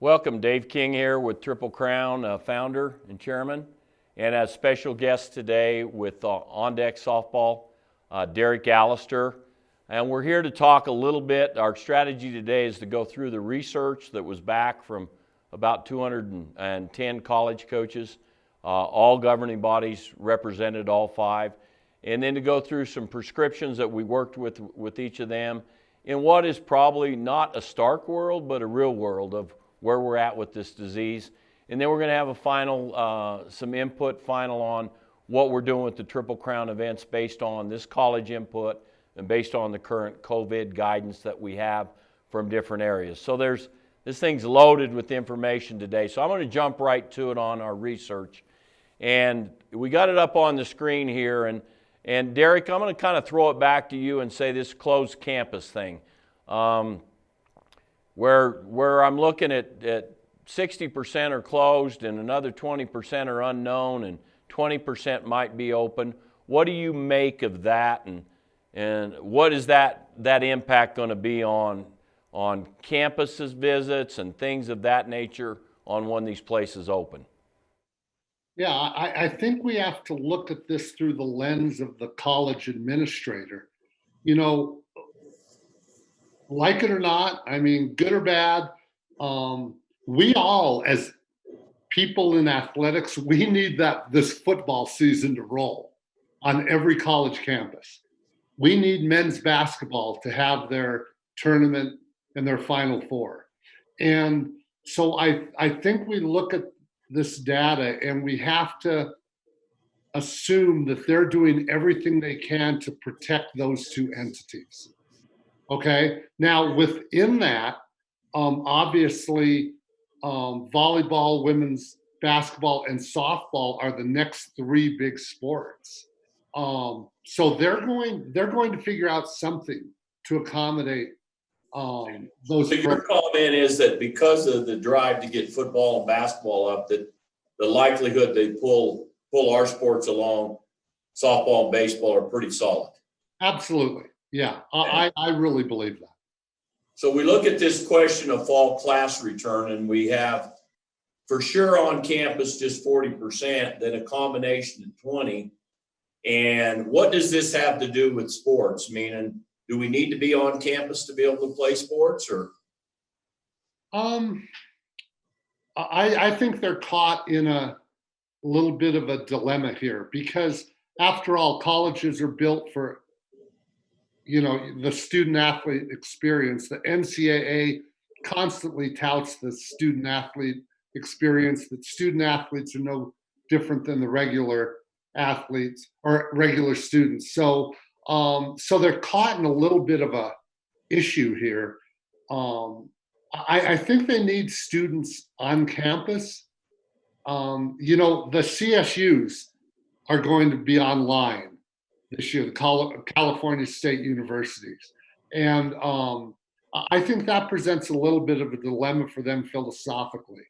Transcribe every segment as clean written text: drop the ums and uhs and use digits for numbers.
Welcome, Dave King here with Triple Crown founder and chairman, and as special guest today with On Deck Softball, Derek Allister. And we're here to talk a little bit. Our strategy today is to go through the research that was back from about 210 college coaches, all governing bodies represented, all 5, and then to go through some prescriptions that we worked with each of them in what is probably not a stark world, but a real world of where we're at with this disease. And then we're going to have a final, some input final on what we're doing with the Triple Crown events based on this college input and based on the current COVID guidance that we have from different areas. So this thing's loaded with information today. So I'm going to jump right to it on our research. And we got it up on the screen here. And Derek, I'm going to kind of throw it back to you and say this closed campus thing. Where I'm looking at 60% are closed and another 20% are unknown and 20% might be open. What do you make of that, and what is that impact going to be on campuses visits and things of that nature on when these places open? Yeah, I think we have to look at this through the lens of the college administrator. You know, like it or not, I mean, good or bad, we all, as people in athletics, we need this football season to roll on every college campus. We need men's basketball to have their tournament and their Final Four. And so I think we look at this data and we have to assume that they're doing everything they can to protect those two entities. Okay, now within that, obviously, volleyball, women's basketball, and softball are the next 3 big sports. So they're going to figure out something to accommodate those. So your comment is that because of the drive to get football and basketball up, that the likelihood they pull our sports along, softball and baseball, are pretty solid. Absolutely. Yeah, I really believe that. So we look at this question of fall class return, and we have for sure on campus just 40%, then a combination of 20%. And what does this have to do with sports? Meaning, do we need to be on campus to be able to play sports, or? I think they're caught in a little bit of a dilemma here because, after all, colleges are built for, the student athlete experience. The NCAA constantly touts the student athlete experience, that student athletes are no different than the regular athletes or regular students. So they're caught in a little bit of a issue here. I think they need students on campus. The CSUs are going to be online this year, the California State Universities. And I think that presents a little bit of a dilemma for them philosophically.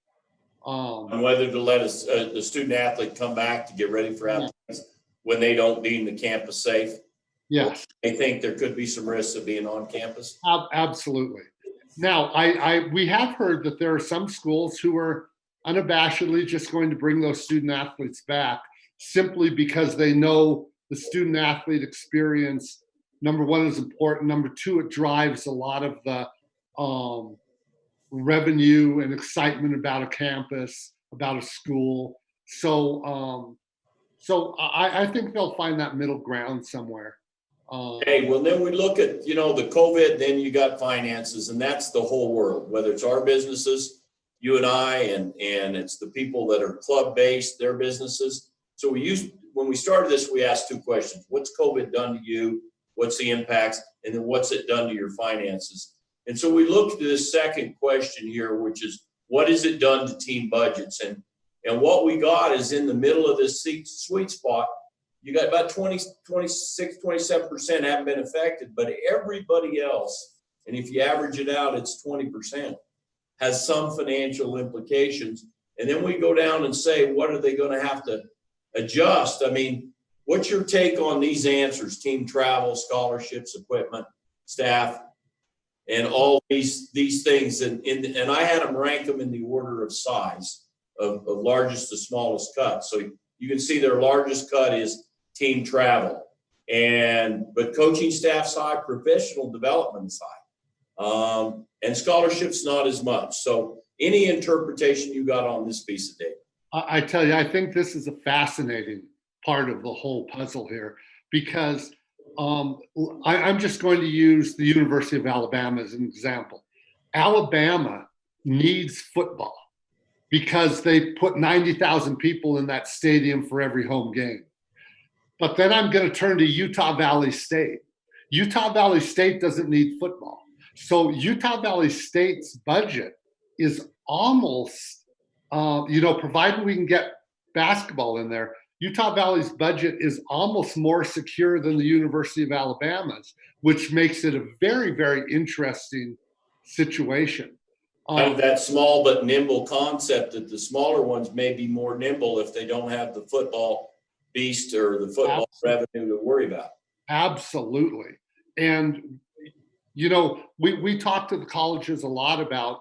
And whether to let the student athlete come back to get ready for athletics when they don't deem the campus safe. Yes. They think there could be some risks of being on campus. Absolutely. Now, we have heard that there are some schools who are unabashedly just going to bring those student athletes back simply because they know the student athlete experience, number one, is important. Number two, it drives a lot of the revenue and excitement about a campus, about a school. So I think they'll find that middle ground somewhere. Okay, well, then we look at, the COVID, then you got finances, and that's the whole world, whether it's our businesses, you and I, and it's the people that are club-based, their businesses. So when we started this, we asked 2 questions. What's COVID done to you? What's the impacts? And then what's it done to your finances? And so we looked at this second question here, which is, what has it done to team budgets? And what we got is in the middle of this sweet spot. You got about 26, 27% haven't been affected, but everybody else, and if you average it out, it's 20%, has some financial implications. And then we go down and say, what are they going to have to adjust? I mean, what's your take on these answers? Team travel, scholarships, equipment, staff? and all these things. And I had them rank them in the order of size of largest to smallest cut. So you can see their largest cut is team travel. But coaching staff's high, professional development is high. And scholarships not as much. So any interpretation you got on this piece of data? I tell you, I think this is a fascinating part of the whole puzzle here, because I'm just going to use the University of Alabama as an example. Alabama needs football because they put 90,000 people in that stadium for every home game. But then I'm going to turn to Utah Valley State. Utah Valley State doesn't need football. So Utah Valley State's budget is almost, provided we can get basketball in there, Utah Valley's budget is almost more secure than the University of Alabama's, which makes it a very, very interesting situation. Kind of that small but nimble concept that the smaller ones may be more nimble if they don't have the football beast or the football revenue to worry about. Absolutely. And, we talk to the colleges a lot about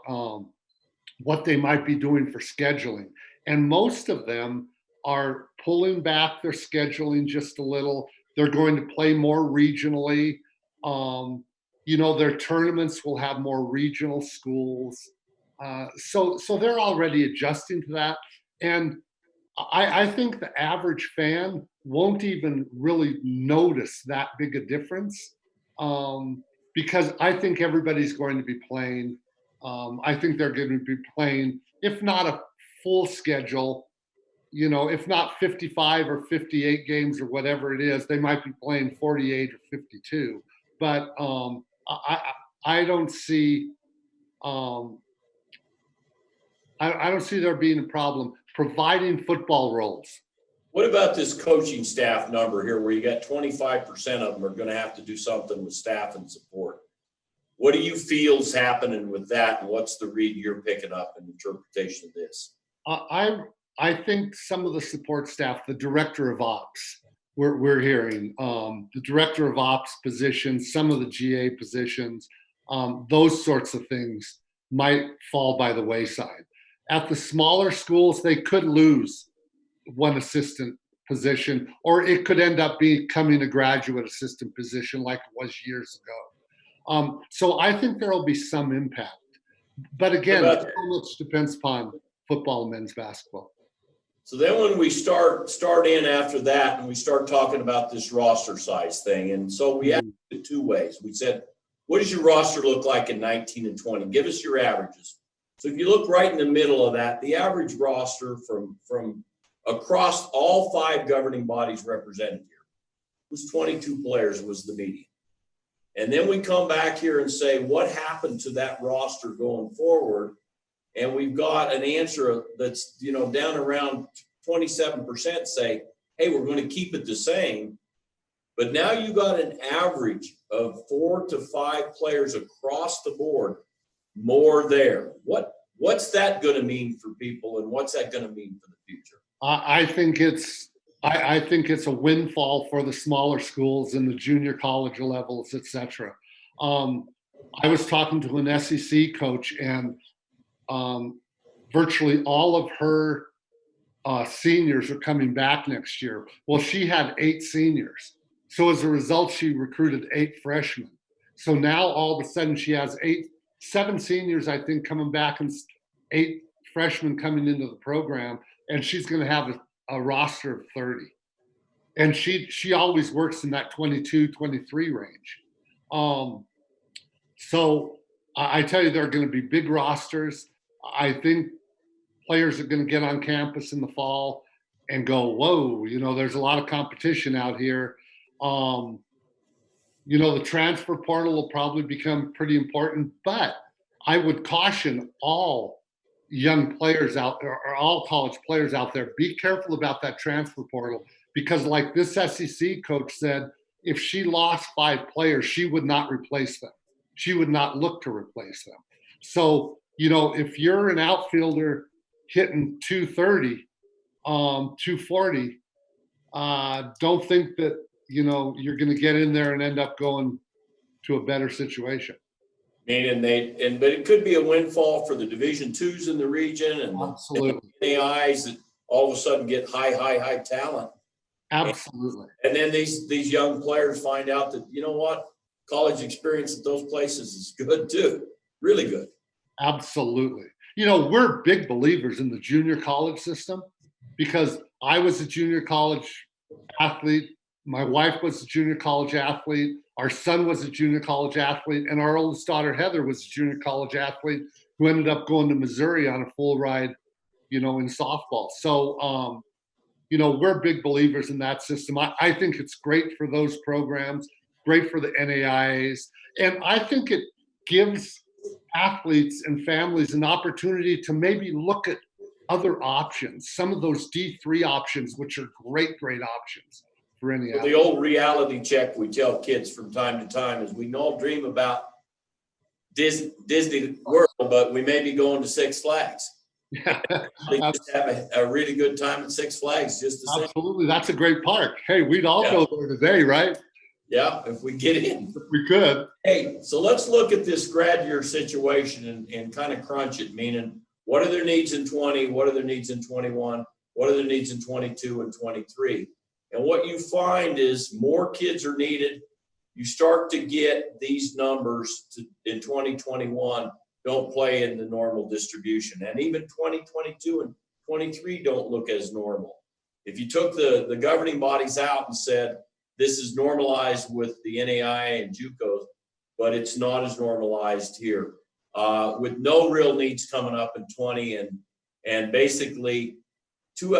what they might be doing for scheduling. And most of them are pulling back their scheduling just a little. They're going to play more regionally. Their tournaments will have more regional schools. So they're already adjusting to that. And I think the average fan won't even really notice that big a difference, because I think everybody's going to be playing. I think they're going to be playing, if not a full schedule, if not 55 or 58 games or whatever it is, they might be playing 48 or 52. But I don't see I don't see there being a problem providing football roles. What about this coaching staff number here where you got 25% of them are going to have to do something with staff and support? What do you feel's happening with that, and what's the read you're picking up in interpretation of this? I think some of the support staff, the director of ops, we're hearing, the director of ops positions, some of the GA positions, those sorts of things might fall by the wayside. At the smaller schools, they could lose one assistant position, or it could end up becoming a graduate assistant position like it was years ago. So I think there will be some impact. But again, so much depends upon football and men's basketball. So then when we start in after that and we start talking about this roster size thing, and so we asked it two ways. We said, what does your roster look like in 19 and 20? Give us your averages. So if you look right in the middle of that, the average roster from across all 5 governing bodies represented here was 22 players was the median. And then we come back here and say, what happened to that roster going forward? And we've got an answer that's, down around 27% say, hey, we're going to keep it the same. But now you got an average of 4 to 5 players across the board more there. What's that going to mean for people, and what's that going to mean for the future? I think it's a windfall for the smaller schools and the junior college levels, et cetera. I was talking to an SEC coach, and virtually all of her seniors are coming back next year. Well, she had 8 seniors. So as a result, she recruited 8 freshmen. So now all of a sudden she has 7 seniors, I think, coming back, and 8 freshmen coming into the program. And she's going to have a roster of 30. And she always works in that 22, 23 range. So I tell you, there are going to be big rosters. I think players are going to get on campus in the fall and go, whoa, there's a lot of competition out here. The transfer portal will probably become pretty important, but I would caution all young players out there, or all college players out there, be careful about that transfer portal, because like this SEC coach said, if she lost 5 players, she would not replace them. She would not look to replace them. So, if you're an outfielder hitting 230, 240, don't think that, you're going to get in there and end up going to a better situation. Meaning but it could be a windfall for the Division twos in the region and Absolutely. the AIs that all of a sudden get high talent. Absolutely. And then these young players find out that, you know what, college experience at those places is good too, really good. Absolutely. You know, we're big believers in the junior college system because I was a junior college athlete. My wife was a junior college athlete. Our son was a junior college athlete. And our oldest daughter, Heather, was a junior college athlete who ended up going to Missouri on a full ride, you know, in softball. So, you know, we're big believers in that system. I think it's great for those programs, great for the NAIAs. And I think it gives athletes and families an opportunity to maybe look at other options, some of those D3 options, which are great options for any athlete. The old reality check we tell kids from time to time is we all dream about Disney World, but we may be going to Six Flags. Yeah, They just have a really good time at Six Flags just the same. absolutely. That's a great park. Hey, we'd all go there today, right? Yeah, if we get in. If we could. Hey, so let's look at this grad year situation and kind of crunch it, meaning what are their needs in 20? What are their needs in 21? What are their needs in 22 and 23? And what you find is more kids are needed. You start to get these numbers in 2021 don't play in the normal distribution. And even 2022 and 23 don't look as normal. If you took the governing bodies out and said, this is normalized with the NAIA and JUCOs, but it's not as normalized here. With no real needs coming up in 20 and basically two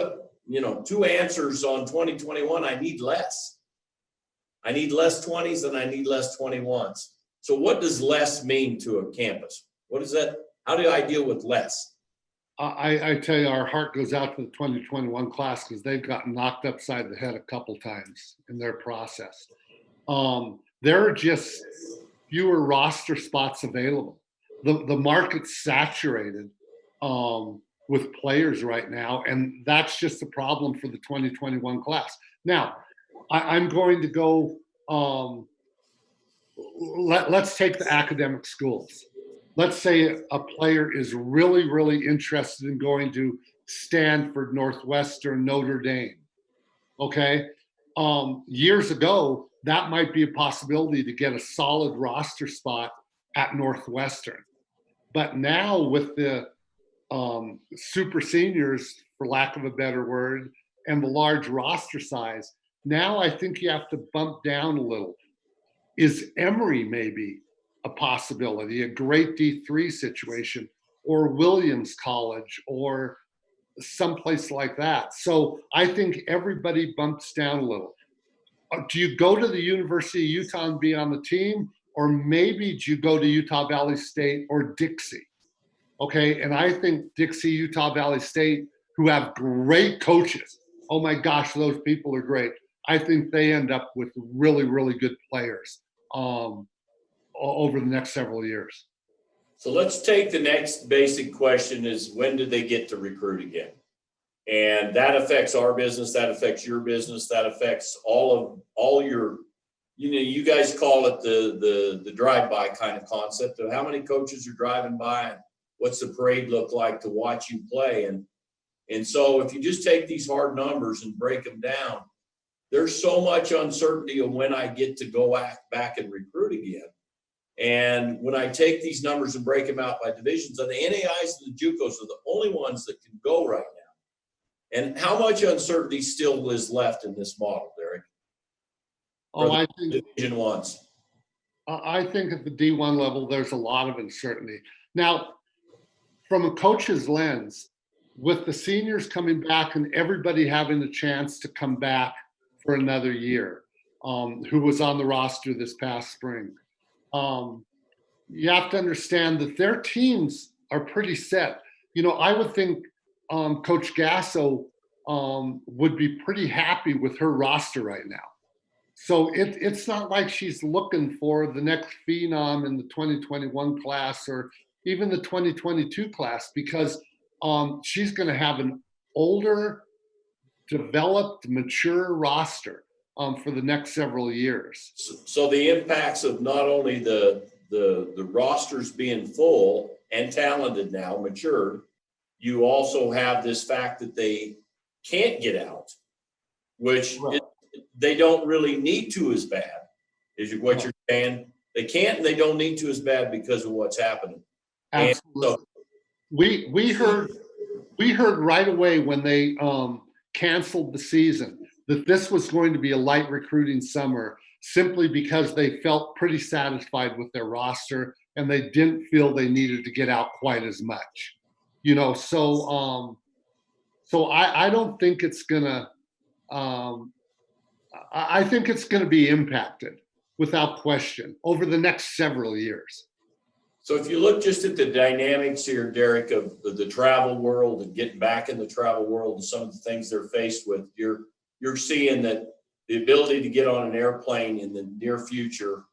answers on 2021, I need less. I need less 20s and I need less 21s. So what does less mean to a campus? What is that? How do I deal with less? I tell you, our heart goes out to the 2021 class because they've gotten knocked upside the head a couple times in their process. There are just fewer roster spots available. The market's saturated with players right now, and that's just a problem for the 2021 class. Now, I'm going to go, let's take the academic schools. Let's say a player is really interested in going to Stanford, Northwestern, Notre Dame. Okay. Years ago, that might be a possibility to get a solid roster spot at Northwestern. But now with the super seniors, for lack of a better word, and the large roster size, now I think you have to bump down a little. Is Emory maybe a possibility, a great D3 situation, or Williams College, or someplace like that? So I think everybody bumps down a little. Do you go to the University of Utah and be on the team, or maybe do you go to Utah Valley State or Dixie? Okay, and I think Dixie, Utah Valley State, who have great coaches, oh my gosh, those people are great. I think they end up with really good players over the next several years. So let's take the next basic question is, when do they get to recruit again? And that affects our business, that affects your business, that affects all your, you guys call it the drive-by kind of concept of how many coaches are driving by and what's the parade look like to watch you play. And so if you just take these hard numbers and break them down, there's so much uncertainty of when I get to go back and recruit again. And when I take these numbers and break them out by divisions, and the NAIs and the JUCOs are the only ones that can go right now. And how much uncertainty still is left in this model, Derek? I think Division ones. I think at the D1 level, there's a lot of uncertainty. Now, from a coach's lens, with the seniors coming back and everybody having a chance to come back for another year, who was on the roster this past spring, you have to understand that their teams are pretty set. You know, I would think Coach Gasso would be pretty happy with her roster right now. So it's not like she's looking for the next phenom in the 2021 class or even the 2022 class, because she's going to have an older, developed, mature roster for the next several years. So the impacts of not only the the rosters being full and talented now, matured, you also have this fact that they can't get out, which they don't really need to as bad, is what you're saying. They can't and they don't need to as bad because of what's happening. Absolutely. We heard right away when they canceled the season that this was going to be a light recruiting summer, simply because they felt pretty satisfied with their roster and they didn't feel they needed to get out quite as much. So I don't think it's gonna I think it's gonna be impacted without question over the next several years. So if you look just at the dynamics here, Derek, of the travel world and getting back in the travel world and some of the things they're faced with, you're seeing that the ability to get on an airplane in the near future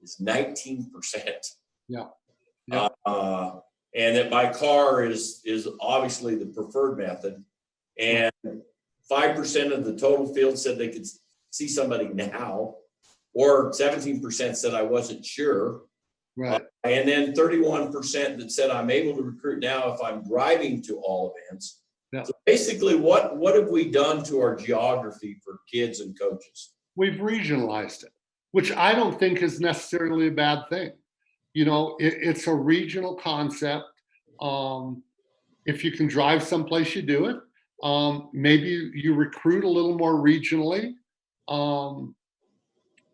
is 19%. Yeah. And that by car is obviously the preferred method. And 5% of the total field said they could see somebody now, or 17% said I wasn't sure. Right. And then 31% that said I'm able to recruit now if I'm driving to all events. Yeah. So basically, what have we done to our geography for kids and coaches? We've regionalized it, which I don't think is necessarily a bad thing. It's a regional concept. If you can drive someplace, you do it. Maybe you recruit a little more regionally.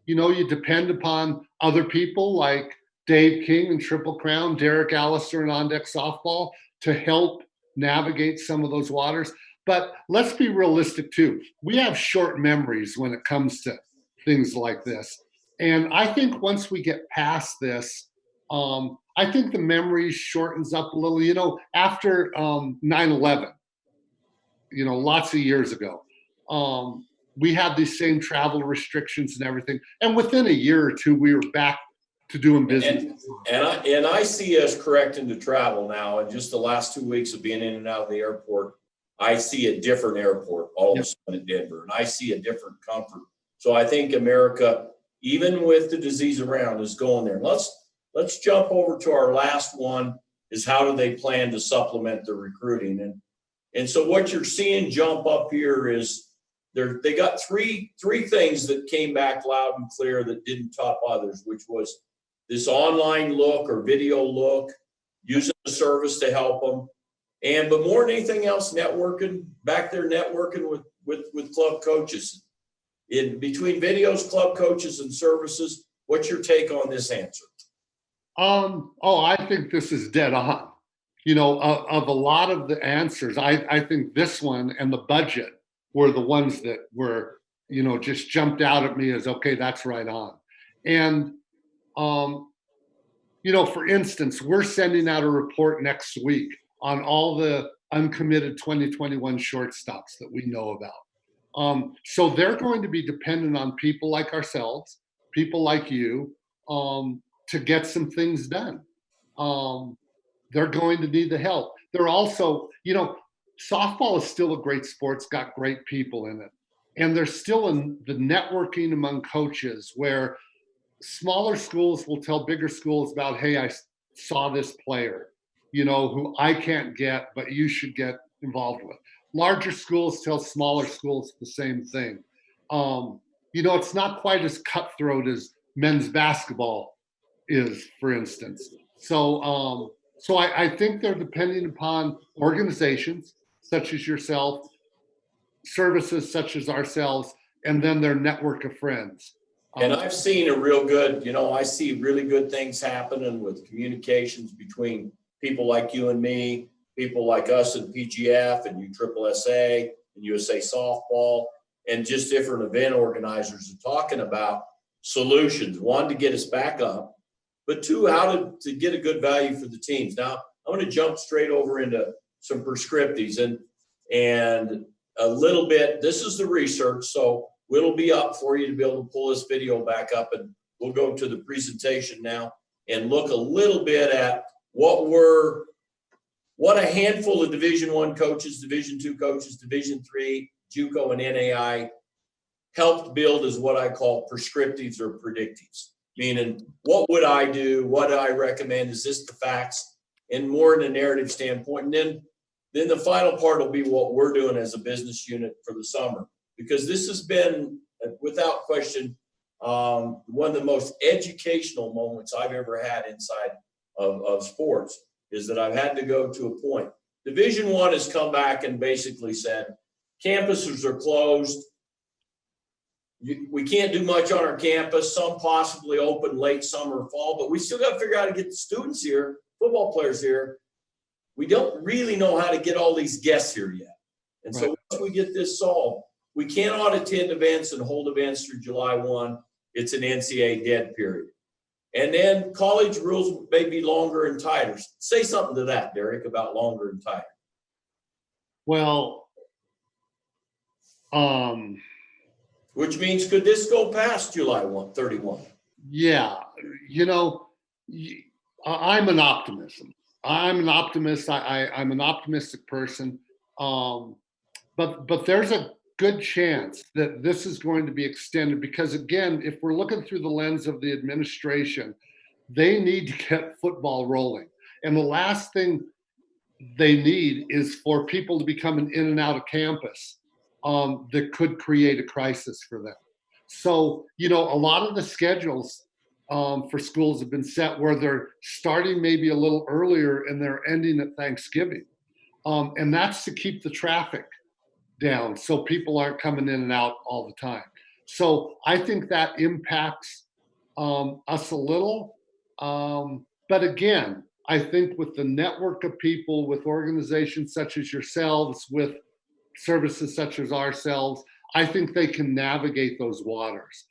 You depend upon other people like Dave King and Triple Crown, Derek Allister and On Deck Softball to help navigate some of those waters. But let's be realistic too. We have short memories when it comes to things like this. And I think once we get past this, I think the memory shortens up a little. After 9/11, lots of years ago, we had these same travel restrictions and everything. And within a year or two, we were back to doing business. And I see us correcting to travel now. And just the last 2 weeks of being in and out of the airport, I see a different airport all of a sudden in Denver, and I see a different comfort. So I think America, even with the disease around, is going there. Let's jump over to our last one, is how do they plan to supplement the recruiting? And so what you're seeing jump up here is they got three things that came back loud and clear that didn't top others, which was this online look or video look, using the service to help them. But more than anything else, networking with club coaches. In between videos, club coaches, and services, what's your take on this answer? I think this is dead on. Of a lot of the answers, I think this one and the budget were the ones that were, just jumped out at me as, okay, that's right on. And, for instance, we're sending out a report next week on all the uncommitted 2021 shortstops that we know about. So they're going to be dependent on people like ourselves, people like you, to get some things done. They're going to need the help. They're also, softball is still a great sport. It's got great people in it. And there's still in the networking among coaches where smaller schools will tell bigger schools about, hey, I saw this player, who I can't get, but you should get involved with. Larger schools tell smaller schools the same thing. It's not quite as cutthroat as men's basketball is, for instance. So I think they're depending upon organizations such as yourself, services such as ourselves, and then their network of friends. And I've seen a real good, I see really good things happening with communications between people like you and me, people like us in PGF and USSSA and USA Softball, and just different event organizers are talking about solutions. One, to get us back up, but two, how to get a good value for the teams. Now, I'm going to jump straight over into some prescriptives and a little bit. This is the research, so it'll be up for you to be able to pull this video back up, and we'll go to the presentation now and look a little bit at what a handful of Division I coaches, Division II coaches, Division III, JUCO, and NAI helped build as what I call prescriptives or predictives. meaning what would I do? What do I recommend? Is this the facts? And more in a narrative standpoint. And then the final part will be what we're doing as a business unit for the summer, because this has been, without question, one of the most educational moments I've ever had inside of sports, is that I've had to go to a point. Division I has come back and basically said, campuses are closed. We can't do much on our campus. Some possibly open late summer or fall, but we still got to figure out how to get the students here, football players here. We don't really know how to get all these guests here yet. And so once we get this solved, we cannot attend events and hold events through July 1. It's an NCAA dead period. And then college rules may be longer and tighter. Say something to that, Derek, about longer and tighter. Well, which means, could this go past July 31? Yeah, you know, I'm an optimist. I'm an optimist. I'm an optimistic person. But there's a good chance that this is going to be extended, because again, if we're looking through the lens of the administration, they need to get football rolling. And the last thing they need is for people to be coming in and out of campus that could create a crisis for them. So, you know, a lot of the schedules for schools have been set where they're starting maybe a little earlier and they're ending at Thanksgiving. And that's to keep the traffic down so people aren't coming in and out all the time. So I think that impacts us a little. But again, I think with the network of people, with organizations such as yourselves, with services such as ourselves, I think they can navigate those waters.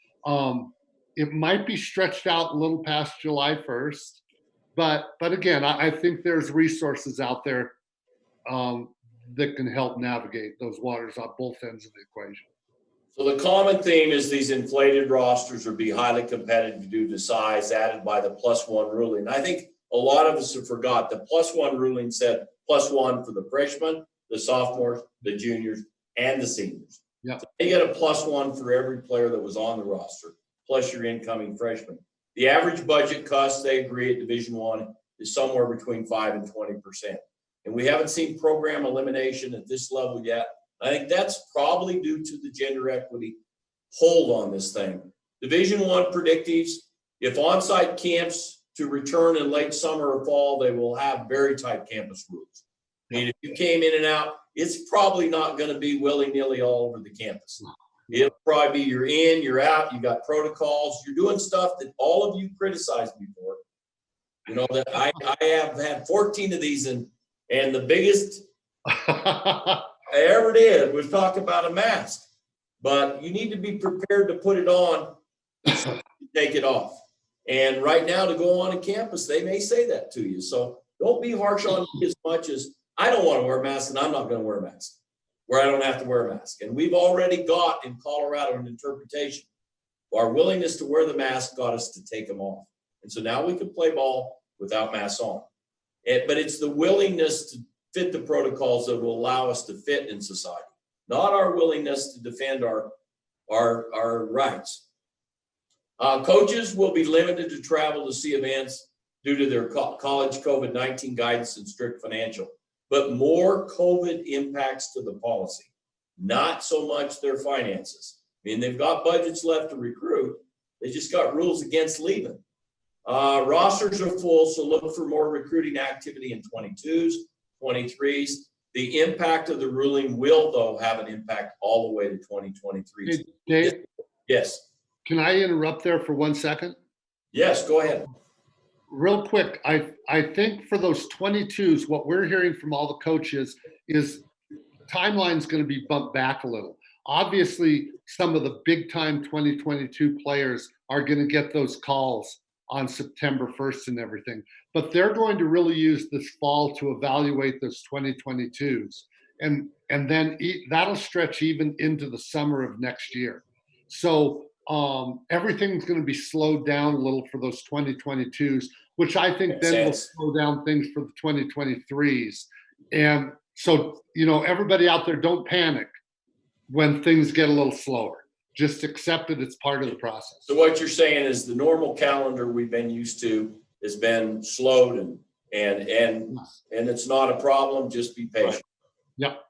It might be stretched out a little past July 1st, but again, I think there's resources out there that can help navigate those waters on both ends of the equation. So the common theme is these inflated rosters will be highly competitive due to size added by the +1 ruling. I think a lot of us have forgot the +1 ruling said +1 for the freshmen, the sophomores, the juniors, and the seniors. Yeah. So you get a +1 for every player that was on the roster, plus your incoming freshman. The average budget cost, they agree, at Division I is somewhere between 5 and 20%. And we haven't seen program elimination at this level yet. I think that's probably due to the gender equity hold on this thing. Division I predictives, if on-site camps to return in late summer or fall, they will have very tight campus rules. I mean, if you came in and out, it's probably not going to be willy-nilly all over the campus. It'll probably be you're in, you're out, you got protocols, you're doing stuff that all of you criticized me for. You know, that I have had 14 of these, and the biggest I ever did was talk about a mask. But you need to be prepared to put it on, take it off. And right now, to go on a campus, they may say that to you. So don't be harsh on me as much as I don't want to wear a mask, and I'm not going to wear a mask where I don't have to wear a mask. And we've already got in Colorado an interpretation. Our willingness to wear the mask got us to take them off. And so now we can play ball without masks on. But it's the willingness to fit the protocols that will allow us to fit in society, not our willingness to defend our rights. Coaches will be limited to travel to see events due to their college COVID-19 guidance and strict financial, but more COVID impacts to the policy, not so much their finances. I mean, they've got budgets left to recruit. They just got rules against leaving. Rosters are full, so look for more recruiting activity in 22s, 23s. The impact of the ruling will, though, have an impact all the way to 2023. Hey, Dave? Yes. Can I interrupt there for 1 second? Yes, go ahead. Real quick, I think for those 22s, what we're hearing from all the coaches is the timeline's going to be bumped back a little. Obviously, some of the big-time 2022 players are going to get those calls on September 1st and everything, but they're going to really use this fall to evaluate those 2022s, and then that'll stretch even into the summer of next year. So everything's going to be slowed down a little for those 2022s, which I think then will slow down things for the 2023s. And so, you know, everybody out there, don't panic when things get a little slower. just accept it. It's part of the process. So what you're saying is the normal calendar we've been used to has been slowed and it's not a problem. Just be patient. Right. Yep.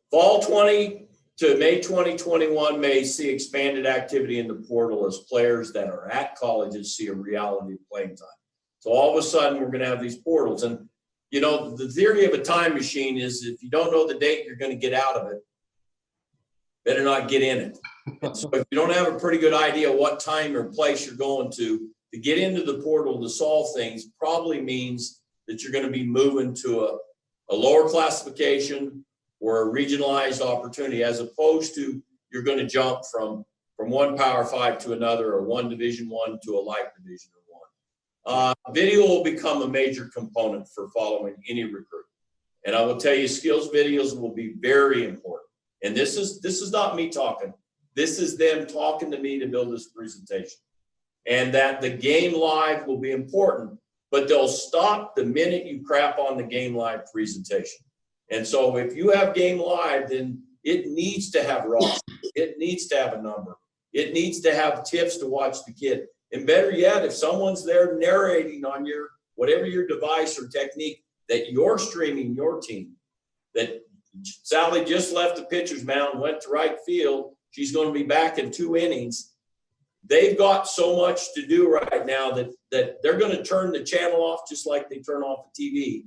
Fall 20 to May 2021 may see expanded activity in the portal as players that are at colleges see a reality of playing time. So all of a sudden we're going to have these portals. And, you know, the theory of a time machine is if you don't know the date you're going to get out of it, better not get in it. So if you don't have a pretty good idea what time or place you're going to get into the portal to solve things probably means that you're going to be moving to a lower classification or a regionalized opportunity, as opposed to you're going to jump from one Power 5 to another, or one Division I to a light Division I. Video will become a major component for following any recruit. And I will tell you, skills videos will be very important. And this is not me talking. This is them talking to me to build this presentation. And that the game live will be important, but they'll stop the minute you crap on the game live presentation. And so if you have game live, then it needs to have roster. It needs to have a number. It needs to have tips to watch the kid. And better yet, if someone's there narrating on your, whatever your device or technique that you're streaming your team, that Sally just left the pitcher's mound, went to right field, she's going to be back in 2 innings. They've got so much to do right now that they're going to turn the channel off just like they turn off the TV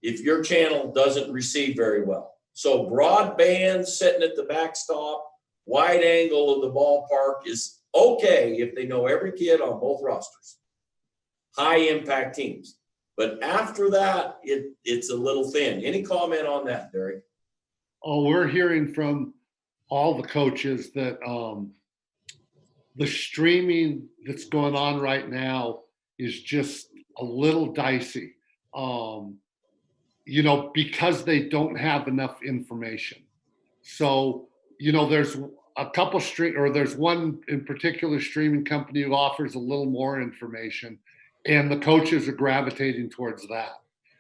if your channel doesn't receive very well. So broadband sitting at the backstop, wide angle of the ballpark is okay if they know every kid on both rosters. High impact teams. But after that, it's a little thin. Any comment on that, Derek? Oh, we're hearing from all the coaches that the streaming that's going on right now is just a little dicey, you know, because they don't have enough information. So, you know, there's a couple there's one in particular streaming company who offers a little more information, and the coaches are gravitating towards that.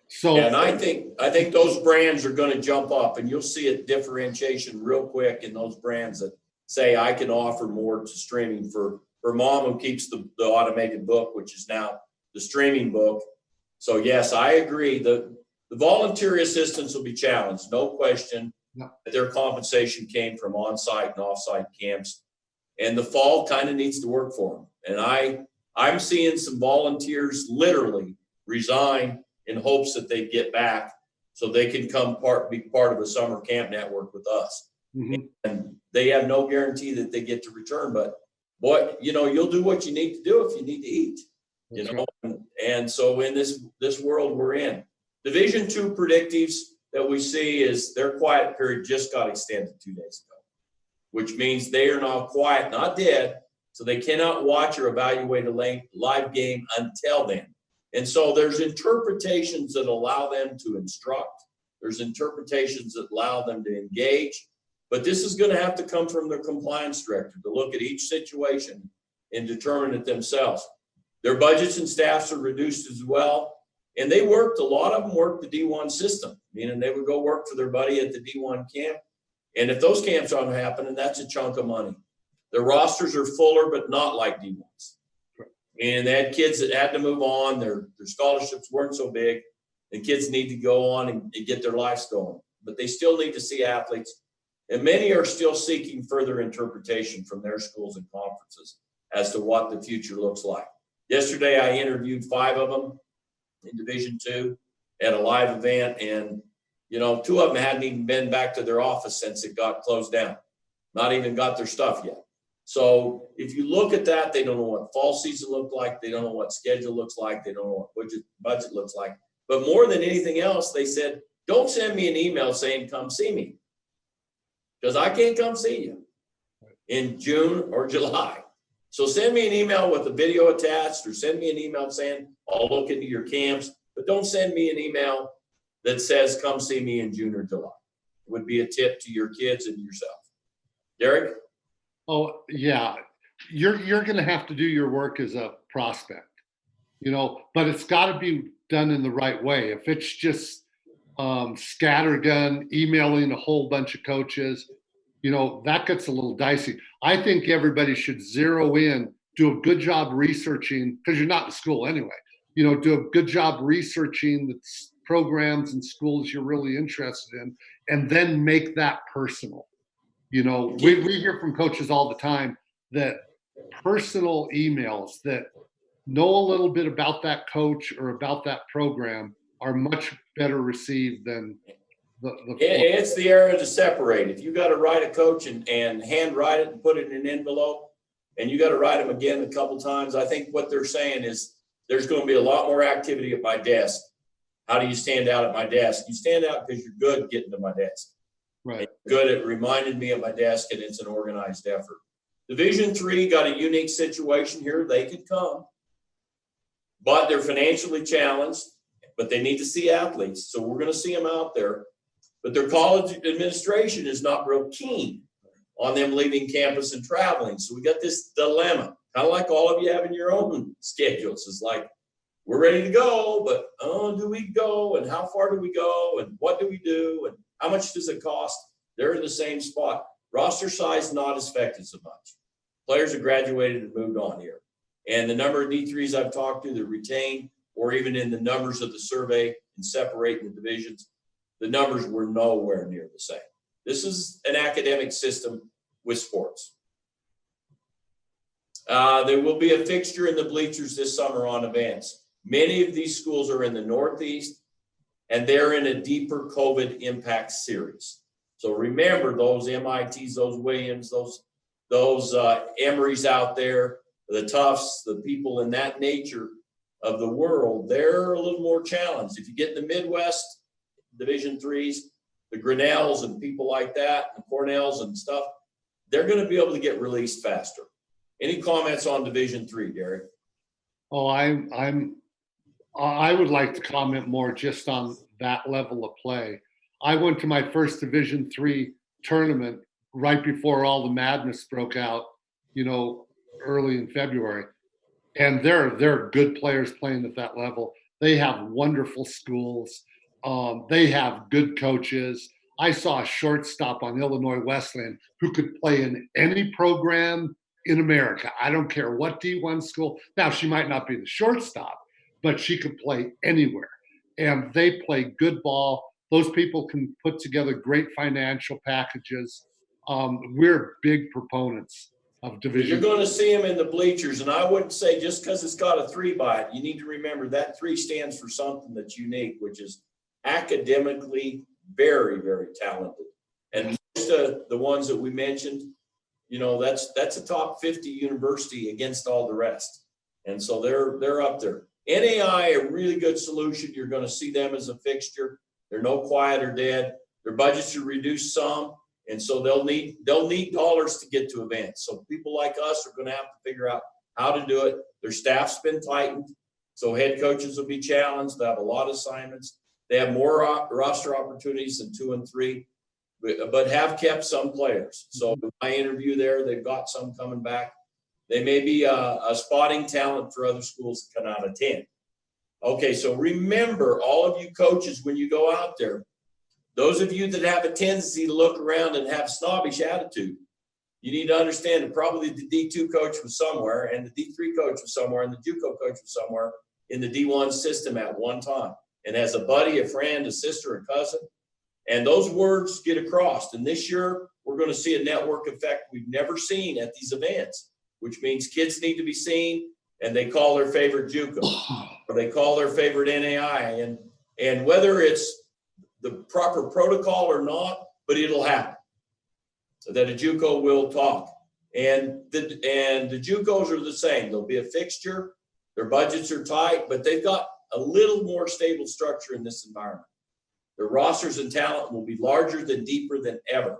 So, and I think those brands are going to jump up, and you'll see a differentiation real quick in those brands that say I can offer more to streaming for mom who keeps the automated book, which is now the streaming book. So yes, I agree. The volunteer assistants will be challenged, no question. No. Their compensation came from on-site and off-site camps, and the fall kind of needs to work for them. And I'm seeing some volunteers literally resign in hopes that they get back so they can be part of a summer camp network with us. mm-hmm. And they have no guarantee that they get to return, but boy, you know, you'll do what you need to do if you need to eat, you know? Right. And so in this world we're in, Division II predictives that we see is their quiet period just got extended 2 days ago, which means they are now quiet, not dead. So they cannot watch or evaluate a live game until then. And so there's interpretations that allow them to instruct. There's interpretations that allow them to engage. But this is going to have to come from their compliance director to look at each situation and determine it themselves. Their budgets and staffs are reduced as well. And a lot of them worked the D1 system, meaning they would go work for their buddy at the D1 camp. And if those camps aren't happening, that's a chunk of money. Their rosters are fuller, but not like D1s. And they had kids that had to move on. Their scholarships weren't so big. And kids need to go on and get their lives going. But they still need to see athletes. And many are still seeking further interpretation from their schools and conferences as to what the future looks like. Yesterday, I interviewed 5 of them in Division II at a live event. And, you know, 2 of them hadn't even been back to their office since it got closed down. Not even got their stuff yet. So if you look at that, they don't know what fall season looked like. They don't know what schedule looks like. They don't know what budget looks like. But more than anything else, they said, don't send me an email saying, come see me. Because I can't come see you in June or July. So send me an email with a video attached, or send me an email saying, I'll look into your camps. But don't send me an email that says, come see me in June or July. It would be a tip to your kids and yourself. Derek? Oh, yeah. You're going to have to do your work as a prospect, you know, but it's got to be done in the right way. If it's just scattergun, emailing a whole bunch of coaches, that gets a little dicey. I think everybody should zero in, do a good job researching, because you're not in school anyway. Do a good job researching the programs and schools you're really interested in, and then make that personal. We hear from coaches all the time that personal emails that know a little bit about that coach or about that program are much better received than It's the era to separate. If you got to write a coach and hand write it and put it in an envelope, and you got to write them again a couple times, I think what they're saying is there's going to be a lot more activity at my desk. How do you stand out at my desk? You stand out because you're good getting to my desk. Right. Good at reminding me at my desk, and it's an organized effort. Division III got a unique situation here. They could come, but they're financially challenged, but they need to see athletes. So we're going to see them out there. But their college administration is not real keen on them leaving campus and traveling. So we got this dilemma, kind of like all of you have in your own schedules. It's like, we're ready to go, but do we go? And how far do we go? And what do we do? And how much does it cost? They're in the same spot. Roster size not as affected so much. Players have graduated and moved on here. And the number of D3s I've talked to that retain, or even in the numbers of the survey and separating the divisions, the numbers were nowhere near the same. This is an academic system with sports. There will be a fixture in the bleachers this summer on events. Many of these schools are in the Northeast, and they're in a deeper COVID impact series. So remember those MITs, those Williams, those Emorys out there, the Tufts, the people in that nature of the world, they're a little more challenged. If you get in the Midwest, Division threes, the Grinnells and people like that, the Cornells and stuff, they're going to be able to get released faster. Any comments on Division III, Derek? Oh, I would like to comment more just on that level of play. I went to my first Division III tournament right before all the madness broke out, early in February. And there are good players playing at that level. They have wonderful schools. They have good coaches. I saw a shortstop on Illinois Wesleyan who could play in any program in America. I don't care what D1 school. Now, she might not be the shortstop, but she could play anywhere. And they play good ball. Those people can put together great financial packages. We're big proponents of division. You're going to see them in the bleachers. And I wouldn't say just because it's got a 3 by it, you need to remember that 3 stands for something that's unique, which is academically very, very talented. And most of the ones that we mentioned, that's a top 50 university against all the rest. And so they're up there. NAI, a really good solution. You're going to see them as a fixture. They're no quiet or dead. Their budgets are reduced some, and so they'll need dollars to get to events. So people like us are going to have to figure out how to do it. Their staff's been tightened, so head coaches will be challenged. They have a lot of assignments. They have more roster opportunities than 2 and 3, but have kept some players. So in my interview there, they've got some coming back. They may be a spotting talent for other schools to come out of 10. Okay, so remember, all of you coaches, when you go out there, those of you that have a tendency to look around and have snobbish attitude, you need to understand that probably the D2 coach was somewhere, and the D3 coach was somewhere, and the JUCO coach was somewhere in the D1 system at one time, and as a buddy, a friend, a sister, a cousin, and those words get across. And this year, we're going to see a network effect we've never seen at these events, which means kids need to be seen, and they call their favorite JUCO, or they call their favorite NAI, and whether it's the proper protocol or not, but it'll happen. So that a JUCO will talk, and the JUCOs are the same. There'll be a fixture. Their budgets are tight, but they've got a little more stable structure in this environment. Their rosters and talent will be larger than deeper than ever.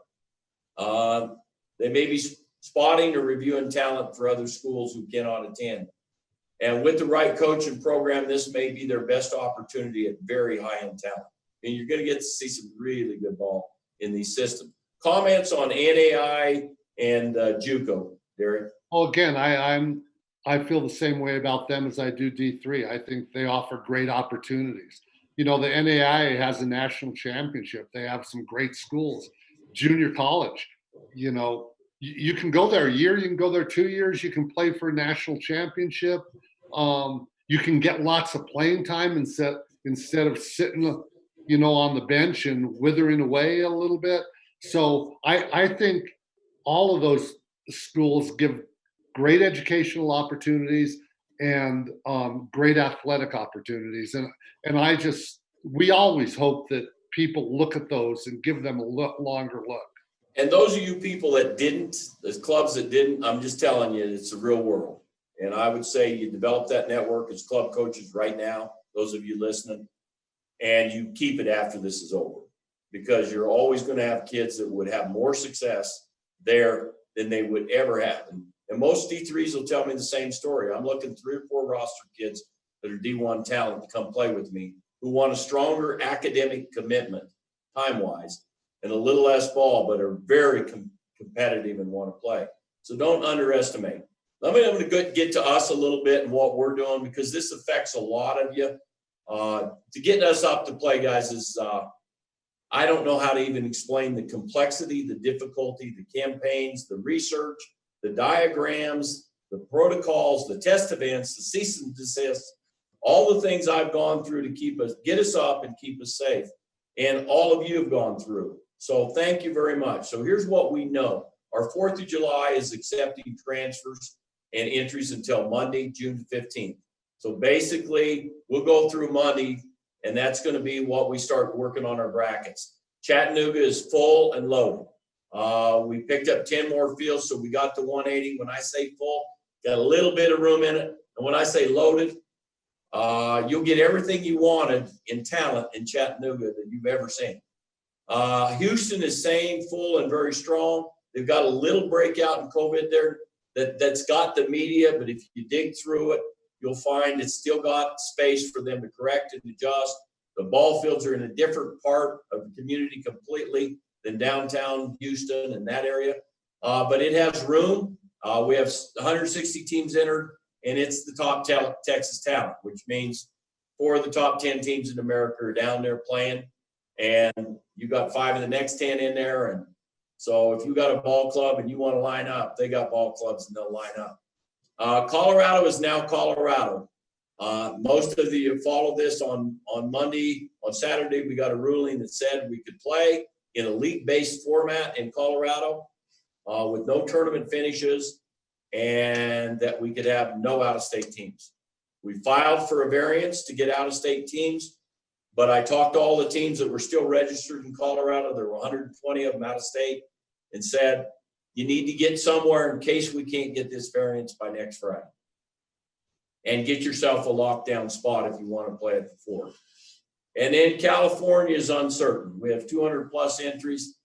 They may be spotting or reviewing talent for other schools who cannot attend. And with the right coach and program, this may be their best opportunity at very high-end talent. And you're going to get to see some really good ball in these systems. Comments on NAI and JUCO, Derek? Well, again, I feel the same way about them as I do D3. I think they offer great opportunities. The NAI has a national championship. They have some great schools. Junior college, you know, you can go there a year, you can go there 2 years, you can play for a national championship. You can get lots of playing time instead of sitting, on the bench and withering away a little bit. So I think all of those schools give great educational opportunities and great athletic opportunities. And we always hope that people look at those and give them a longer look. And those of you people that didn't, the clubs that didn't, I'm just telling you, it's the real world. And I would say you develop that network as club coaches right now, those of you listening, and you keep it after this is over, because you're always going to have kids that would have more success there than they would ever have. And most D3s will tell me the same story. I'm looking 3 or 4 roster kids that are D1 talent to come play with me who want a stronger academic commitment time-wise and a little less ball, but are very competitive and want to play. So don't underestimate. I'm going to get to us a little bit and what we're doing, because this affects a lot of you. To get us up to play, guys, is I don't know how to even explain the complexity, the difficulty, the campaigns, the research, the diagrams, the protocols, the test events, the cease and desist, all the things I've gone through to get us up and keep us safe. And all of you have gone through. So thank you very much. So here's what we know. Our 4th of July is accepting transfers and entries until Monday, June 15th. So basically, we'll go through Monday, and that's going to be what we start working on our brackets. Chattanooga is full and loaded. We picked up 10 more fields, so we got to 180. When I say full, got a little bit of room in it. And when I say loaded, you'll get everything you wanted in talent in Chattanooga that you've ever seen. Houston is staying full and very strong. They've got a little breakout in COVID there that's got the media, but if you dig through it, you'll find it's still got space for them to correct and adjust. The ball fields are in a different part of the community completely than downtown Houston and that area, but it has room. We have 160 teams entered, and it's the top Texas talent, which means 4 of the top 10 teams in America are down there playing, and you got 5 of the next 10 in there. And so if you got a ball club and you want to line up, they got ball clubs and they'll line up. Colorado is now Colorado. Most of you follow this on Monday. On Saturday, we got a ruling that said we could play in a league-based format in Colorado with no tournament finishes, and that we could have no out-of-state teams. We filed for a variance to get out-of-state teams, but I talked to all the teams that were still registered in Colorado. There were 120 of them out of state, and said, you need to get somewhere in case we can't get this variance by next Friday. And get yourself a lockdown spot if you want to play at the Fort. And then California is uncertain. We have 200 plus entries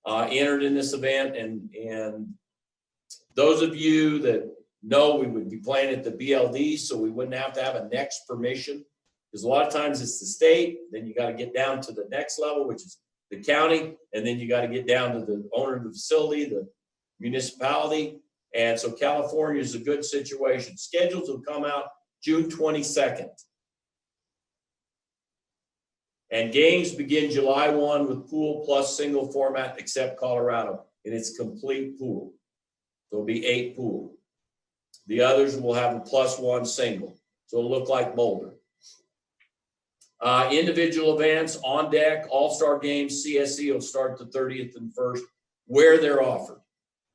entered in this event. And those of you that know, we would be playing at the BLD, so we wouldn't have to have a next permission. Because a lot of times it's the state, then you got to get down to the next level, which is the county, and then you got to get down to the owner of the facility, the municipality. And so California is a good situation. Schedules will come out June 22nd. And games begin July 1 with pool plus single format, except Colorado. And it's complete pool. So it'll be 8 pool. The others will have a +1 single. So it'll look like Boulder. Individual events on deck, all-star games, CSE will start the 30th and 1st, where they're offered.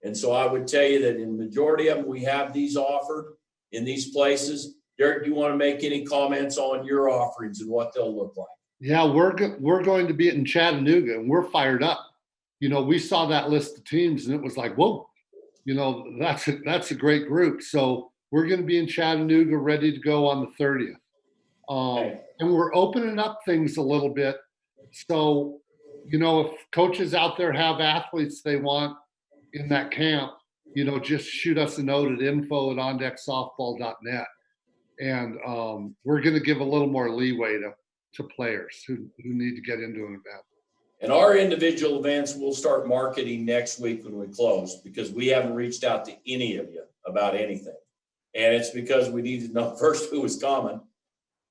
And so I would tell you that in the majority of them, we have these offered in these places. Derek, do you want to make any comments on your offerings and what they'll look like? Yeah, we're going to be in Chattanooga, and we're fired up. We saw that list of teams, and it was like, whoa, that's a great group. So we're going to be in Chattanooga, ready to go on the 30th. And we're opening up things a little bit. So, if coaches out there have athletes they want in that camp, just shoot us a note at info@ondecksoftball.net. And we're going to give a little more leeway to players who need to get into an event. And our individual events, we'll start marketing next week when we close, because we haven't reached out to any of you about anything. And it's because we need to know first who was coming.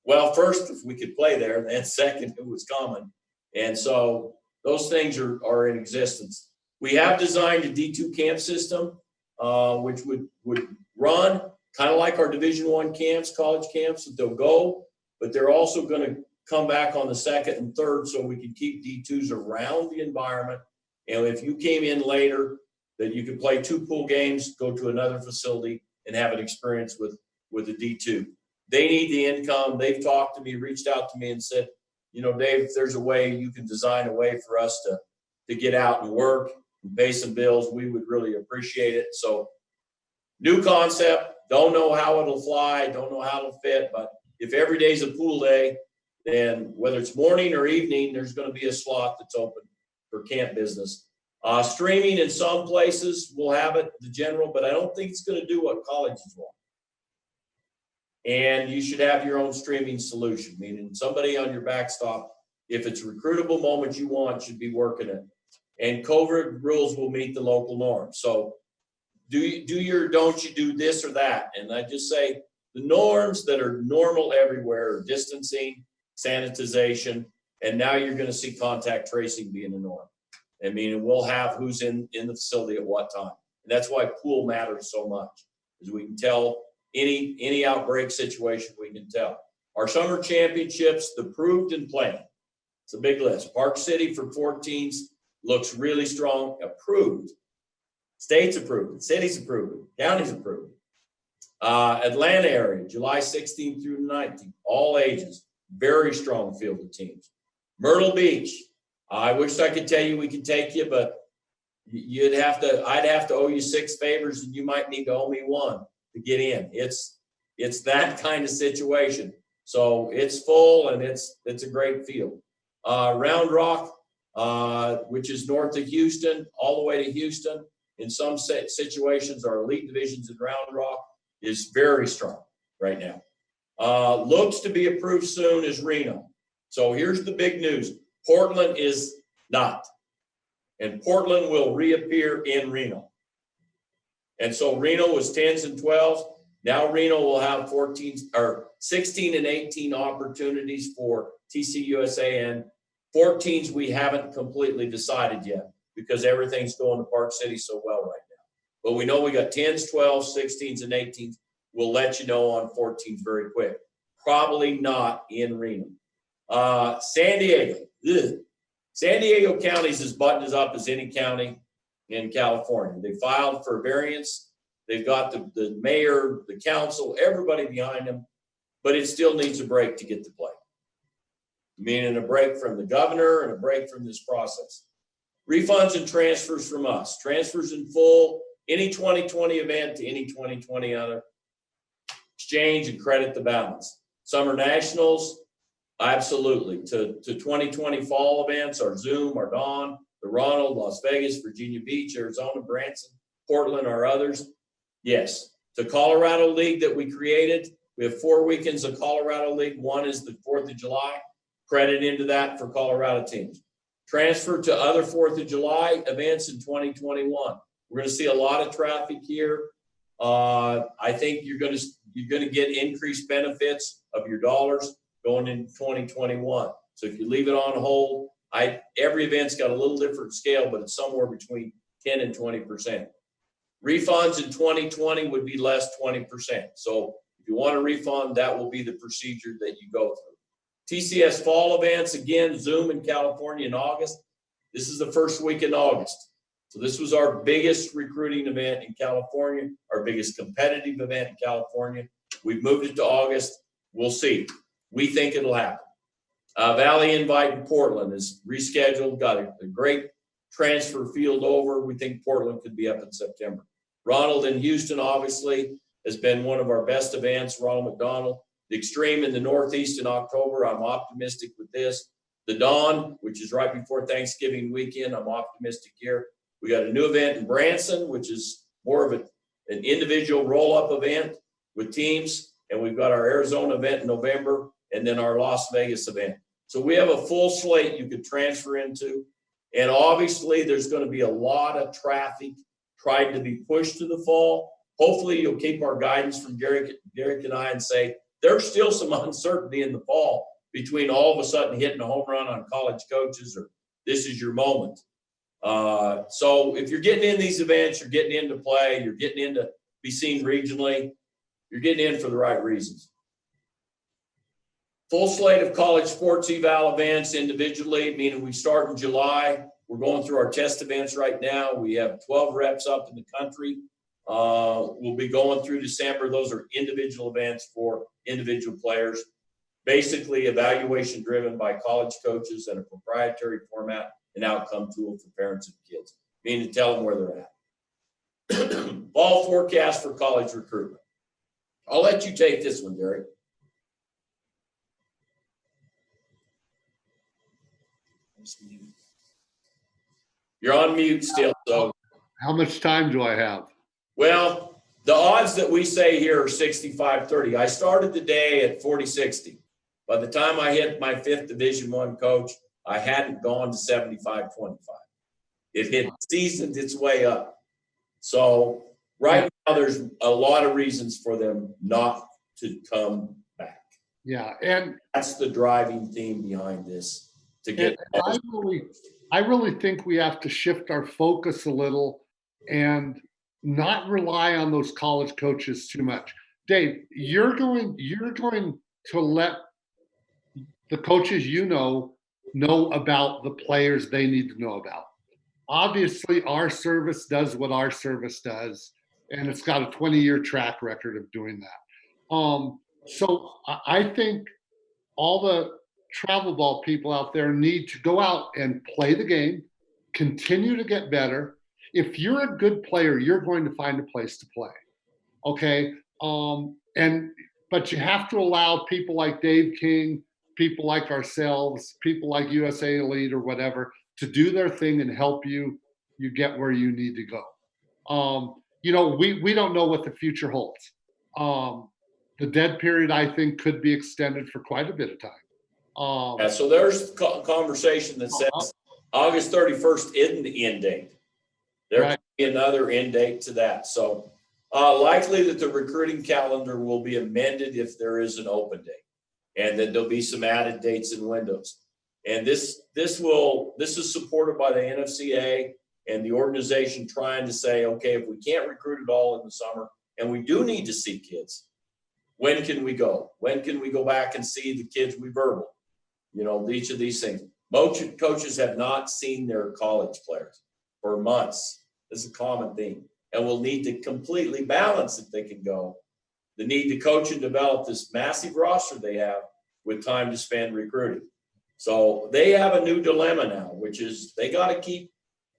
Well, first, if we could play there, then second, who was coming. And so those things are in existence. We have designed a D2 camp system, which would run kind of like our Division I camps, college camps that they'll go, but they're also going to come back on the second and third so we can keep D2s around the environment. And if you came in later, that you could play 2 pool games, go to another facility and have an experience with a D2. They need the income. They've talked to me, reached out to me and said, you know, Dave, if there's a way you can design a way for us to get out and work and pay some bills, we would really appreciate it. So new concept, don't know how it'll fly, don't know how it'll fit, but if every day's a pool day, then whether it's morning or evening, there's going to be a slot that's open for camp business. Streaming in some places will have it, the general, but I don't think it's going to do what colleges want. And you should have your own streaming solution, meaning somebody on your backstop, if it's a recruitable moment you want, should be working it. And COVID rules will meet the local norms. So don't you do this or that? And I just say the norms that are normal everywhere are distancing, sanitization, and now you're going to see contact tracing being a norm. I mean, we'll have who's in the facility at what time. And that's why pool matters so much, is we can tell any outbreak situation, we can tell. Our summer championships, the approved and planned. It's a big list. Park City for 14s looks really strong. Approved. States approved it. Cities approved it. Counties approved it. Atlanta area, July 16th through 19th. All ages. Very strong field of teams. Myrtle Beach. I wish I could tell you we can take you, but I'd have to owe you 6 favors, and you might need to owe me 1 to get in. It's that kind of situation. So it's full, and it's a great field. Round Rock, which is north of Houston, all the way to Houston. In some situations, our elite divisions in Round Rock is very strong right now. Looks to be approved soon is Reno. So here's the big news. Portland is not. And Portland will reappear in Reno. And so Reno was 10s and 12s. Now Reno will have 16 and 18 opportunities for TCUSA, and 14s we haven't completely decided yet because everything's going to Park City so well right now. But we know we got 10s, 12s, 16s, and 18s. We'll let you know on 14s very quick. Probably not in Reno. San Diego. Ugh. San Diego County's as buttoned as up as any county in California. They filed for variance. They've got the mayor, the council, everybody behind them, but it still needs a break to get to play. Meaning a break from the governor and a break from this process. Refunds and transfers from us. Transfers in full, any 2020 event to any 2020 other. Exchange and credit the balance. Summer Nationals, absolutely. To 2020 fall events, our Zoom, our Dawn, the Ronald, Las Vegas, Virginia Beach, Arizona, Branson, Portland, our others. Yes. To Colorado League that we created, we have 4 weekends of Colorado League. One is the 4th of July. Credit into that for Colorado teams. Transfer to other 4th of July events in 2021. We're going to see a lot of traffic here. I think you're going to get increased benefits of your dollars going into 2021. So if you leave it on hold, every event's got a little different scale, but it's somewhere between 10 and 20%. Refunds in 2020 would be less 20%. So if you want a refund, that will be the procedure that you go through. TCS fall events, again, Zoom in California in August. This is the first week in August. So this was our biggest recruiting event in California, our biggest competitive event in California. We've moved it to August. We'll see. We think it'll happen. Valley Invite in Portland is rescheduled, got a great transfer field over. We think Portland could be up in September. Ronald in Houston, obviously, has been one of our best events. Ronald McDonald. The Extreme in the Northeast in October, I'm optimistic with this. The Dawn, which is right before Thanksgiving weekend, I'm optimistic here. We got a new event in Branson, which is more of an individual roll-up event with teams. And we've got our Arizona event in November, and then our Las Vegas event. So we have a full slate you could transfer into. And obviously, there's going to be a lot of traffic trying to be pushed to the fall. Hopefully, you'll keep our guidance from Derek and I and say, there's still some uncertainty in the fall between all of a sudden hitting a home run on college coaches or this is your moment. So if you're getting in these events, you're getting into play, you're getting into be seen regionally, you're getting in for the right reasons. Full slate of college sports eval events individually, meaning we start in July. We're going through our test events right now. We have 12 reps up in the country. We'll be going through December. Those are individual events for individual players. Basically, evaluation driven by college coaches and a proprietary format and outcome tool for parents and kids, meaning to tell them where they're at. Fall forecast for college recruitment. I'll let you take this one, Derek. You're on mute still, so. How much time do I have? Well, the odds that we say here are 65-30. I started the day at 40-60. By the time I hit my 5th Division I coach, I hadn't gone to 75-25. It had seasoned its way up. So right now there's a lot of reasons for them not to come back. Yeah, and that's the driving theme behind this. To get I really think we have to shift our focus a little and not rely on those college coaches too much. Dave, you're going to let the coaches know about the players they need to know about. Obviously, our service does what our service does, and it's got a 20-year track record of doing that. So I think all the travel ball people out there need to go out and play the game, continue to get better. If you're a good player, you're going to find a place to play. Okay. But you have to allow people like Dave King, people like ourselves, people like USA Elite or whatever to do their thing and help you get where you need to go. We don't know what the future holds. The dead period, I think, could be extended for quite a bit of time. Yeah, so there's conversation that says August 31st isn't the end date. There could be another end date to that. So likely that the recruiting calendar will be amended if there is an open date, and then there'll be some added dates and windows. And this is supported by the NFCA and the organization trying to say, okay, if we can't recruit at all in the summer, and we do need to see kids, when can we go? When can we go back and see the kids we verbal? Each of these things. Most coaches have not seen their college players for months. This is a common theme. And will need to completely balance, if they can go, the need to coach and develop this massive roster they have with time to spend recruiting. So they have a new dilemma now, which is they got to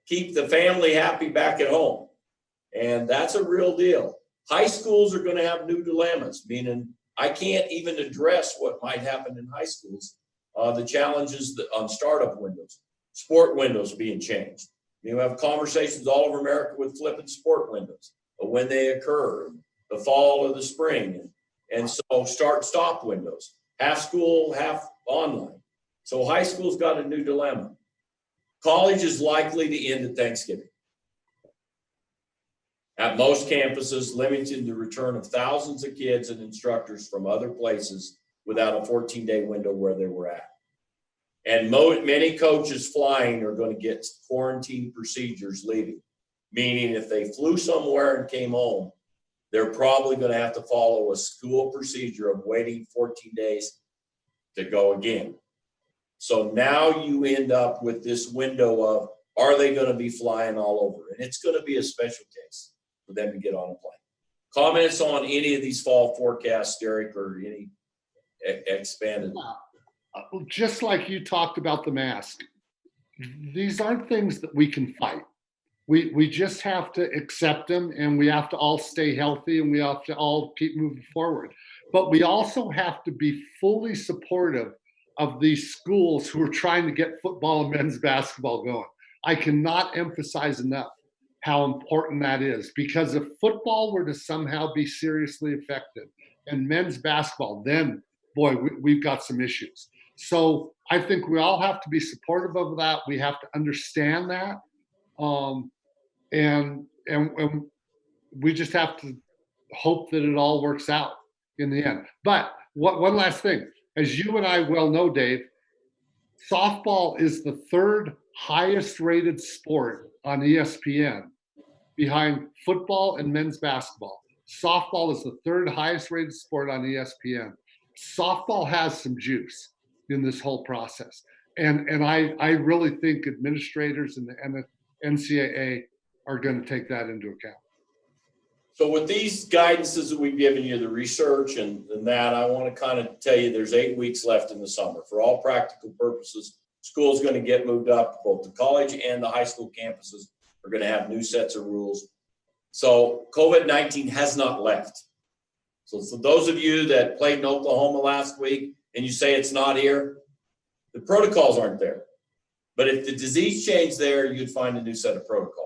keep the family happy back at home. And that's a real deal. High schools are going to have new dilemmas, meaning I can't even address what might happen in high schools. The challenges on startup windows, sport windows being changed. You have conversations all over America with flipping sport windows, but when they occur, the fall or the spring. And so start-stop windows, half school, half online. So high school's got a new dilemma. College is likely to end at Thanksgiving. At most campuses, limiting the return of thousands of kids and instructors from other places without a 14-day window where they were at. And many coaches flying are going to get quarantine procedures leaving, meaning if they flew somewhere and came home, they're probably going to have to follow a school procedure of waiting 14 days to go again. So now you end up with this window of, are they going to be flying all over? And it's going to be a special case for them to get on a plane. Comments on any of these fall forecasts, Derek, or any expanded? Just like you talked about the mask, these aren't things that we can fight. We just have to accept them, and we have to all stay healthy, and we have to all keep moving forward. But we also have to be fully supportive of these schools who are trying to get football and men's basketball going. I cannot emphasize enough how important that is, because if football were to somehow be seriously affected and men's basketball, then boy, we've got some issues. So I think we all have to be supportive of that. We have to understand that. And we just have to hope that it all works out in the end. But one last thing, as you and I well know, Dave, softball is the third highest rated sport on ESPN behind football and men's basketball. Softball is the third highest rated sport on ESPN. Softball has some juice in this whole process. And I really think administrators and the NCAA are going to take that into account. So with these guidances that we've given you, the research and that, I want to kind of tell you there's 8 weeks left in the summer. For all practical purposes, school's going to get moved up. Both the college and the high school campuses are going to have new sets of rules. So COVID-19 has not left. So for those of you that played in Oklahoma last week and you say it's not here, the protocols aren't there. But if the disease changed there, you'd find a new set of protocols.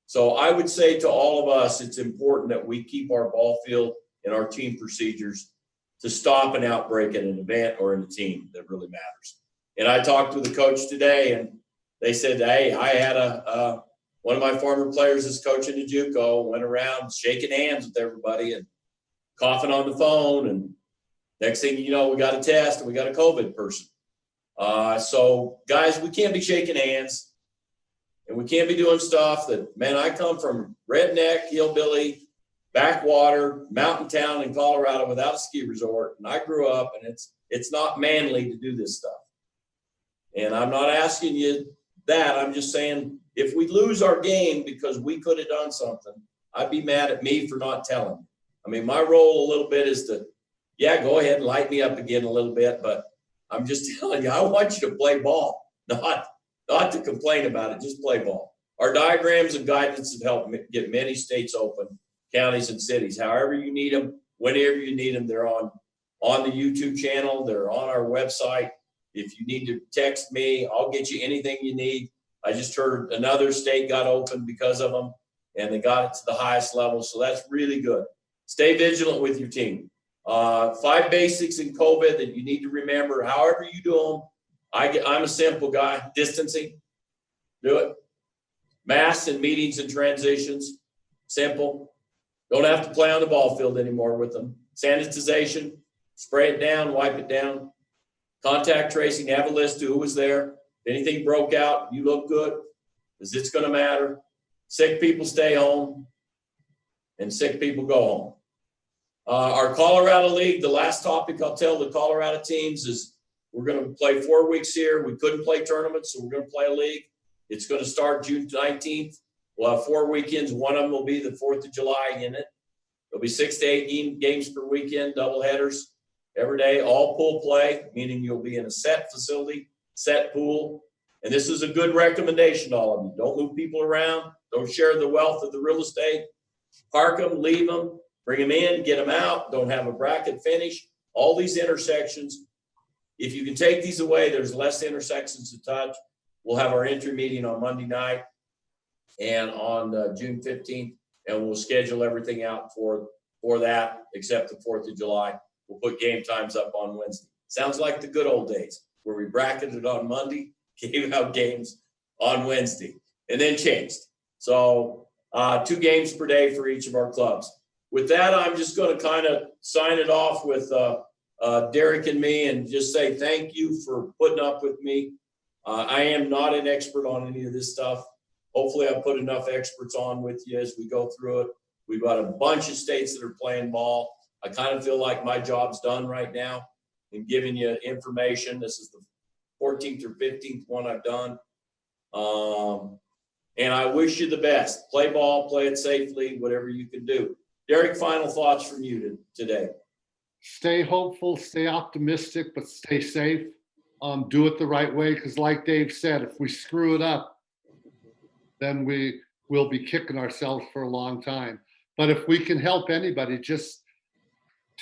So I would say to all of us, it's important that we keep our ball field and our team procedures to stop an outbreak at an event or in a team that really matters. And I talked with a coach today, and they said, hey, I had one of my former players is coaching a JUCO, went around shaking hands with everybody and coughing on the phone. And next thing you know, we got a test and we got a COVID person. So guys, we can't be shaking hands. And we can't be doing stuff that, man, I come from redneck, hillbilly, backwater, mountain town in Colorado without a ski resort. And I grew up, and it's not manly to do this stuff. And I'm not asking you that. I'm just saying, if we lose our game because we could have done something, I'd be mad at me for not telling you. I mean, my role a little bit is to, yeah, go ahead and light me up again a little bit, but I'm just telling you, I want you to play ball, not to complain about it, just play ball. Our diagrams and guidance have helped get many states open, counties and cities. However you need them, whenever you need them, they're on the YouTube channel. They're on our website. If you need to text me, I'll get you anything you need. I just heard another state got open because of them, and they got it to the highest level, so that's really good. Stay vigilant with your team. 5 basics in COVID that you need to remember, however you do them. I'm a simple guy. Distancing, do it. Masks and meetings and transitions, simple. Don't have to play on the ball field anymore with them. Sanitization, spray it down, wipe it down. Contact tracing, have a list of who was there. If anything broke out, you look good, because it's going to matter. Sick people stay home, and sick people go home. Our Colorado League, the last topic I'll tell the Colorado teams is, we're going to play 4 weeks here. We couldn't play tournaments, so we're going to play a league. It's going to start June 19th. We'll have 4 weekends. One of them will be the 4th of July in it. There'll be 6 to 8 games per weekend, double headers every day, all pool play, meaning you'll be in a set facility, set pool. And this is a good recommendation to all of you. Don't move people around. Don't share the wealth of the real estate. Park them, leave them, bring them in, get them out. Don't have a bracket finish. All these intersections. If you can take these away, there's less intersections to touch. We'll have our entry meeting on Monday night and on June 15th, and we'll schedule everything out for that, except the 4th of July. We'll put game times up on Wednesday. Sounds like the good old days where we bracketed on Monday, gave out games on Wednesday, and then changed. So 2 games per day for each of our clubs. With that, I'm just going to kind of sign it off with Derek and me, and just say thank you for putting up with me. I am not an expert on any of this stuff. Hopefully I put enough experts on with you as we go through it. We've got a bunch of states that are playing ball. I kind of feel like my job's done right now in giving you information. This is the 14th or 15th one I've done. And I wish you the best. Play ball, play it safely, whatever you can do. Derek, final thoughts from you today. Stay hopeful, stay optimistic, but stay safe. Do it the right way, because like Dave said, if we screw it up, then we will be kicking ourselves for a long time. But if we can help anybody, just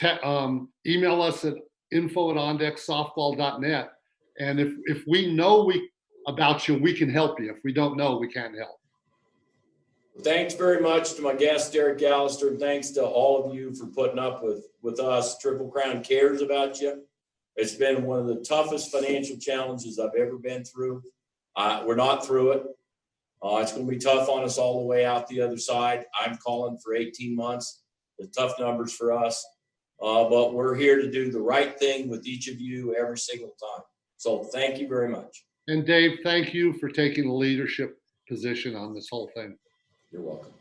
email us at info@ondecksoftball.net. And if we know about you, we can help you. If we don't know, we can't help. Thanks very much to my guest, Derek Allister, and thanks to all of you for putting up with us. Triple Crown cares about you. It's been one of the toughest financial challenges I've ever been through. We're not through it. It's going to be tough on us all the way out the other side. I'm calling for 18 months. The tough numbers for us. But we're here to do the right thing with each of you every single time. So thank you very much. And Dave, thank you for taking the leadership position on this whole thing. You're welcome.